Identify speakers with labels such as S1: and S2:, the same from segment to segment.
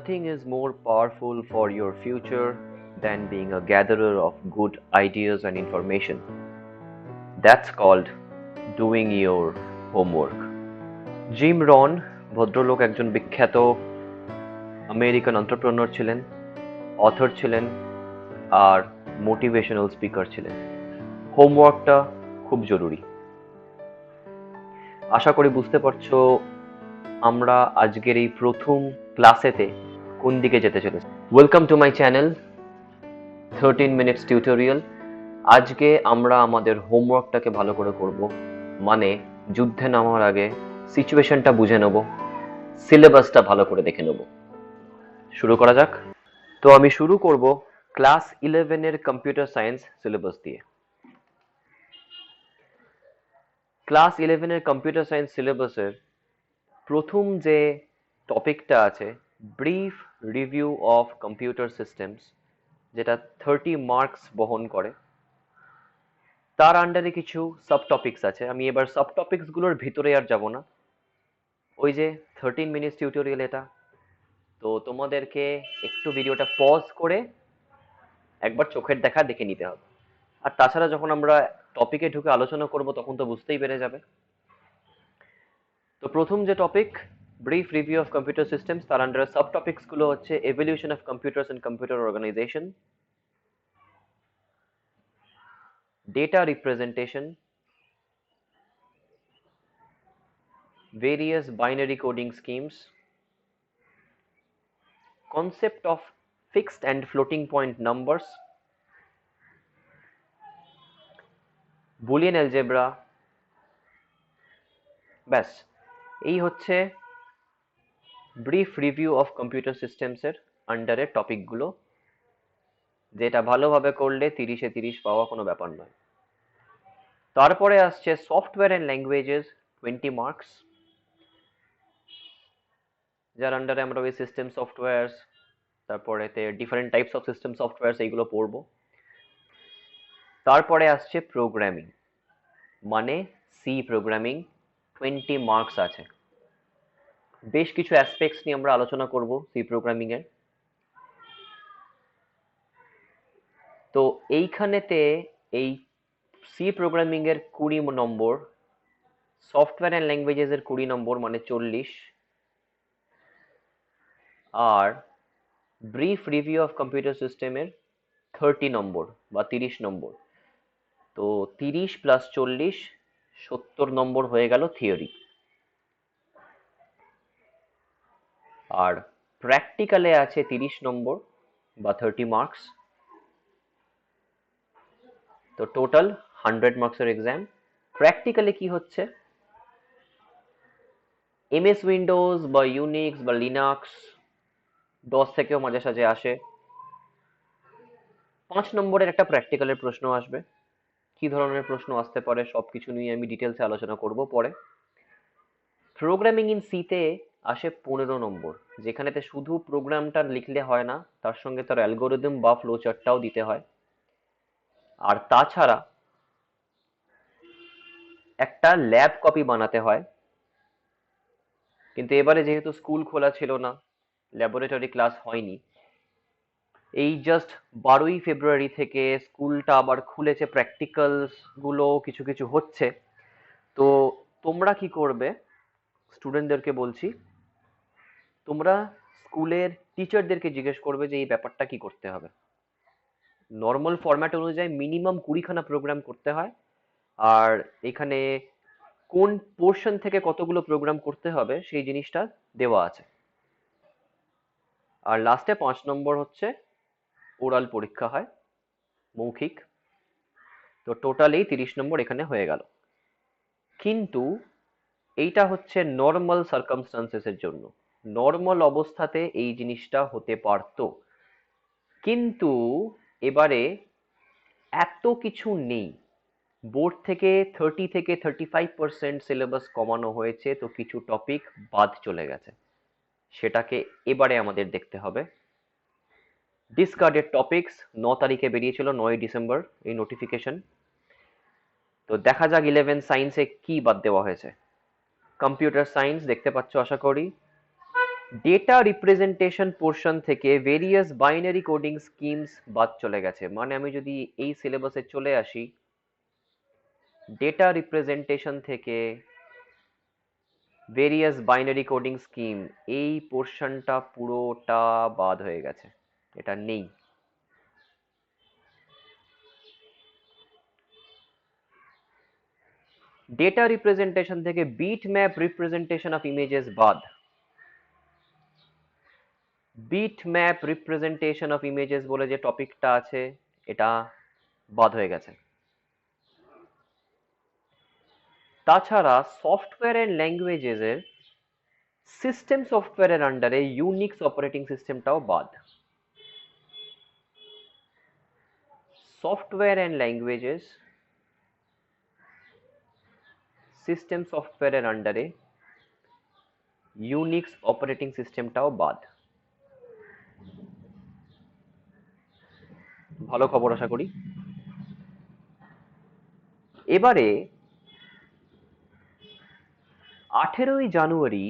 S1: Nothing is more powerful for your future than being a gatherer of good ideas and information. That's called doing your homework. Jim Rohn ভদ্রলোক একজন বিখ্যাত American entrepreneur ছিলেন, author ছিলেন আর motivational speaker ছিলেন। হোমওয়ার্কটা খুব জরুরি। আশা করি বুঝতে পারছো আমরা আজকের এই প্রথম ক্লাসেতে কোন দিকে যেতে চলেছি। Welcome to my channel 13 minutes tutorial. আজকে আমরা আমাদের হোমওয়ার্কটাকে ভালো করে করব, মানে যুদ্ধে নামার আগে সিচুয়েশনটা বুঝে নেব, সিলেবাসটা ভালো করে দেখে নেব। শুরু করা যাক। তো আমি শুরু করব ক্লাস 11 এর কম্পিউটার সায়েন্স সিলেবাস দিয়ে। ক্লাস 11 এর কম্পিউটার সায়েন্স সিলেবাসের প্রথম যে টপিকটা আছে, brief review of computer systems, যেটা 30 মার্কস বহন করে, তার আন্ডারে কিছু সাব টপিকস আছে। আমি এবার সাব টপিকস গুলোর ভিতরে আর যাব না, ওই যে 13 মিনিটস টিউটোরিয়াল এটা, তো তোমাদেরকে একটু ভিডিওটা পজ করে একবার চোখের দেখা দেখে নিতে হবে। আর তাছাড়া যখন আমরা টপিকে ঢুকে আলোচনা করব তখন তো বুঝতেই পেরে যাবে। তো প্রথম যে topic, brief review of computer systems, তার আন্ডারে সাব টপিকস গুলো হচ্ছে evolution of computers and computer organisation, data representation, various binary coding schemes, concept of fixed and floating point numbers, Boolean algebra, ব্যাস এই হচ্ছে brief review of computer systems এর আন্ডারে টপিকগুলো, যেটা ভালোভাবে করলে 30-এ 30 পাওয়া কোনো ব্যাপার নয়। তারপরে আসছে সফটওয়্যার অ্যান্ড ল্যাঙ্গুয়েজেস, 20 মার্কস, যার আন্ডারে আমরা ওই সিস্টেম সফটওয়্যারস, তারপরেতে different types of system softwares এইগুলো পড়বো। তারপরে আসছে প্রোগ্রামিং, মানে সি প্রোগ্রামিং, 20 মার্কস আছে। বেশ কিছু অ্যাসপেক্টস নিয়ে আমরা আলোচনা করব সি প্রোগ্রামিং এর। তো এইখানেতে এই সি প্রোগ্রামিং এর 20 নম্বর, সফটওয়্যার অ্যান্ড ল্যাঙ্গুয়েজেস এর 20 নম্বর মানে 40, আর ব্রিফ রিভিউ অফ কম্পিউটার সিস্টেমের 30 নম্বর বা 30 নম্বর। তো 30 প্লাস 40 70 নম্বর হয়ে গেল থিওরি। আর প্র্যাকটিক্যালে আছে 30 নম্বর বা 30 মার্কস। তো টোটাল 100 মার্কসের এক্সাম। প্র্যাকটিক্যালে কি হচ্ছে, এমএস উইন্ডোজ বা ইউনিক্স বা লিনাক্স 10 থেকেও মাঝে সাঝে আসে। 5 নম্বরের একটা প্র্যাকটিক্যালের প্রশ্ন আসবে। কি ধরনের প্রশ্ন আসতে পারে সবকিছু নিয়ে আমি ডিটেলসে আলোচনা করব পরে। প্রোগ্রামিং ইন সিতে আসে 15 নম্বর, যেখানেতে শুধু প্রোগ্রামটা লিখলে হয় না, তার সঙ্গে তার অ্যালগোরিদম বা ফ্লোচার্টটাও দিতে হয়। আর তাছাড়া একটা ল্যাব কপি বানাতে হয়। কিন্তু এবারে যেহেতু স্কুল খোলা ছিল না, ল্যাবরেটরি ক্লাস হয়নি, এই জাস্ট 12ই ফেব্রুয়ারি থেকে স্কুলটা আবার খুলেছে, প্র্যাকটিক্যালস গুলো কিছু কিছু হচ্ছে। তো তোমরা কি করবে, স্টুডেন্টদেরকে বলছি, তোমরা স্কুলের টিচারদেরকে জিজ্ঞেস করবে যে এই ব্যাপারটা কি করতে হবে। নর্মাল ফরম্যাট অনুযায়ী মিনিমাম 20খানা প্রোগ্রাম করতে হয়, আর এখানে কোন পোর্শন থেকে কতগুলো প্রোগ্রাম করতে হবে সেই জিনিসটা দেওয়া আছে। আর লাস্টে 5 নম্বর হচ্ছে ওরাল পরীক্ষা হয়, মৌখিক। তো টোটালি 30 নম্বর এখানে হয়ে গেল। কিন্তু এইটা হচ্ছে নর্মাল সার্কামস্টান্সেস এর জন্য, নর্মাল অবস্থাতে এই জিনিসটা হতে পারতো। কিন্তু এবারে এত কিছু নেই, বোর্ড থেকে 30 থেকে 35% সিলেবাস কমানো হয়েছে, তো কিছু টপিক বাদ চলে গেছে, সেটাকে এবারে আমাদের দেখতে হবে। ডিসকার্ডেড টপিকস 9 তারিখে বেরিয়েছিল, 9 ডিসেম্বর এই নোটিফিকেশন। তো দেখা যাক 11 সায়েন্সে কি বাদ দেওয়া হয়েছে। কম্পিউটার সায়েন্স দেখতে পাচ্ছ আশা করি, ডেটা রিপ্রেজেন্টেশন পোর্শন থেকে ভেরিয়াস বাইনারি কোডিং স্কিমস বাদ চলে গেছে। মানে আমি যদি এই সিলেবাসে চলে আসি, ডেটা রিপ্রেজেন্টেশন থেকে ভেরিয়াস বাইনারি কোডিং স্কিম, এই পোর্শনটা পুরোটা বাদ হয়ে গেছে, এটা নেই। ডেটা রিপ্রেজেন্টেশন থেকে bit map representation of images বাদ। Bit map representation of images বলে যে টপিকটা আছে, এটা বাদ হয়ে গেছে। তাছাড়া সফটওয়্যার এন্ড ল্যাঙ্গুয়েজেস এর সিস্টেম সফটওয়্যারের আন্ডারে ইউনিক্স অপারেটিং সিস্টেমটাও বাদ। সফটওয়্যার এন্ড ল্যাঙ্গুয়েজেস সিস্টেম সফটওয়্যারের আন্ডারে ইউনিক্স অপারেটিং সিস্টেমটাও বাদ। ভালো খবর আশা করি। এবারে 18ই জানুয়ারি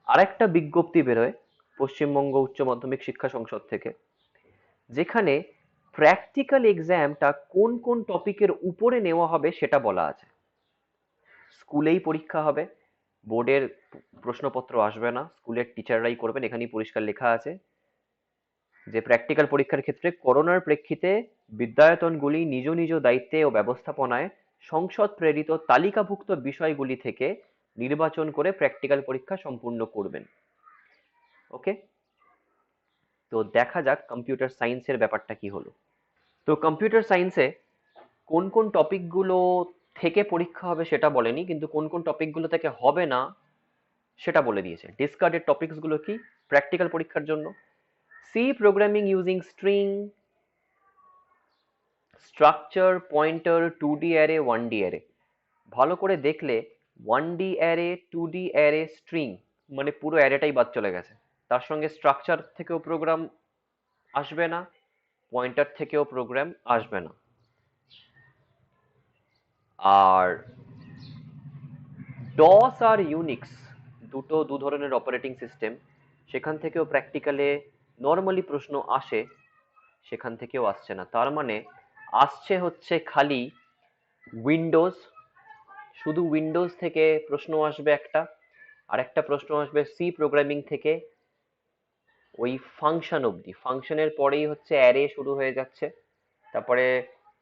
S1: আরেকটা বিজ্ঞপ্তি বেরোয় পশ্চিমবঙ্গ উচ্চ মাধ্যমিক শিক্ষা সংসদ থেকে, যেখানে প্র্যাকটিক্যাল এক্সামটা কোন কোন টপিকের উপরে নেওয়া হবে সেটা বলা আছে। স্কুলেই পরীক্ষা হবে, বোর্ডের প্রশ্নপত্র আসবে না, স্কুলের টিচাররাই করবেন। এখানেই পরিষ্কার লেখা আছে যে প্র্যাকটিক্যাল পরীক্ষার ক্ষেত্রে করোনার প্রেক্ষিতে বিদ্যায়তনগুলি নিজ নিজ দায়িত্বে ও ব্যবস্থাপনায় সংসদ প্রেরিত তালিকাভুক্ত বিষয়গুলি থেকে নির্বাচন করে প্র্যাকটিক্যাল পরীক্ষা সম্পূর্ণ করবেন। ওকে, তো দেখা যাক কম্পিউটার সায়েন্সের ব্যাপারটা কি হলো। তো কম্পিউটার সায়েন্সে কোন কোন টপিকগুলো থেকে পরীক্ষা হবে সেটা বলেনি, কিন্তু কোন কোন টপিকগুলো থেকে হবে না সেটা বলে দিয়েছে। ডিসকার্ডেড টপিকস গুলো কি প্র্যাকটিক্যাল পরীক্ষার জন্য? C programming using string, structure, pointer, 2D array, 1D array. ভালো করে দেখলে 1D array, 2D array, string মানে পুরো অ্যারেটাই বাদ চলে গেছে। তার সঙ্গে স্ট্রাকচার থেকেও প্রোগ্রাম আসবে না, পয়েন্টার থেকেও প্রোগ্রাম আসবে না। আর ডস আর ইউনিক্স দুটো দু ধরনের অপারেটিং সিস্টেম, সেখান থেকেও প্র্যাকটিক্যালে নর্মালি প্রশ্ন আসে, সেখান থেকেও আসছে না। তার মানে আসছে হচ্ছে খালি উইন্ডোজ, শুধু উইন্ডোজ থেকে প্রশ্ন আসবে একটা, আর একটা প্রশ্ন আসবে সি প্রোগ্রামিং থেকে ওই ফাংশন অবধি। ফাংশনের পরেই হচ্ছে অ্যারে শুরু হয়ে যাচ্ছে, তারপরে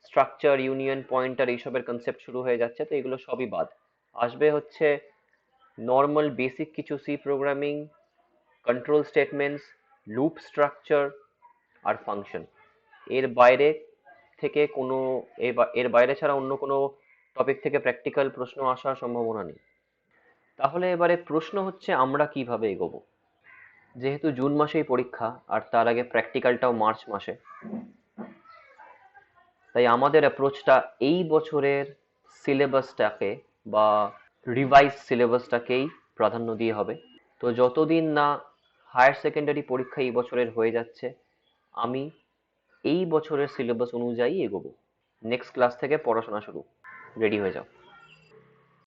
S1: স্ট্রাকচার, ইউনিয়ন, পয়েন্টার এইসবের কনসেপ্ট শুরু হয়ে যাচ্ছে। তো এগুলো সবই বাদ। আসবে হচ্ছে নর্মাল বেসিক কিছু C programming, control statements, loop structure আর ফাংশন। এর বাইরে থেকে কোনো এর বাইরে ছাড়া অন্য কোনো টপিক থেকে প্র্যাকটিক্যাল প্রশ্ন আসার সম্ভাবনা নেই। তাহলে এবারে প্রশ্ন হচ্ছে আমরা কিভাবে এগোবো। যেহেতু জুন মাসেই পরীক্ষা আর তার আগে প্র্যাকটিক্যালটাও মার্চ মাসে, তাই আমাদের অ্যাপ্রোচটা এই বছরের সিলেবাসটাকে বা রিভাইজ সিলেবাসটাকেই প্রাধান্য দিয়ে হবে। তো যতদিন না হায়ার সেকেন্ডারি পরীক্ষা এই বছরের হয়ে যাচ্ছে, আমি এই বছরের সিলেবাস অনুযায়ী এগোবো। নেক্সট ক্লাস থেকে পড়াশোনা শুরু। রেডি হয়ে যাও।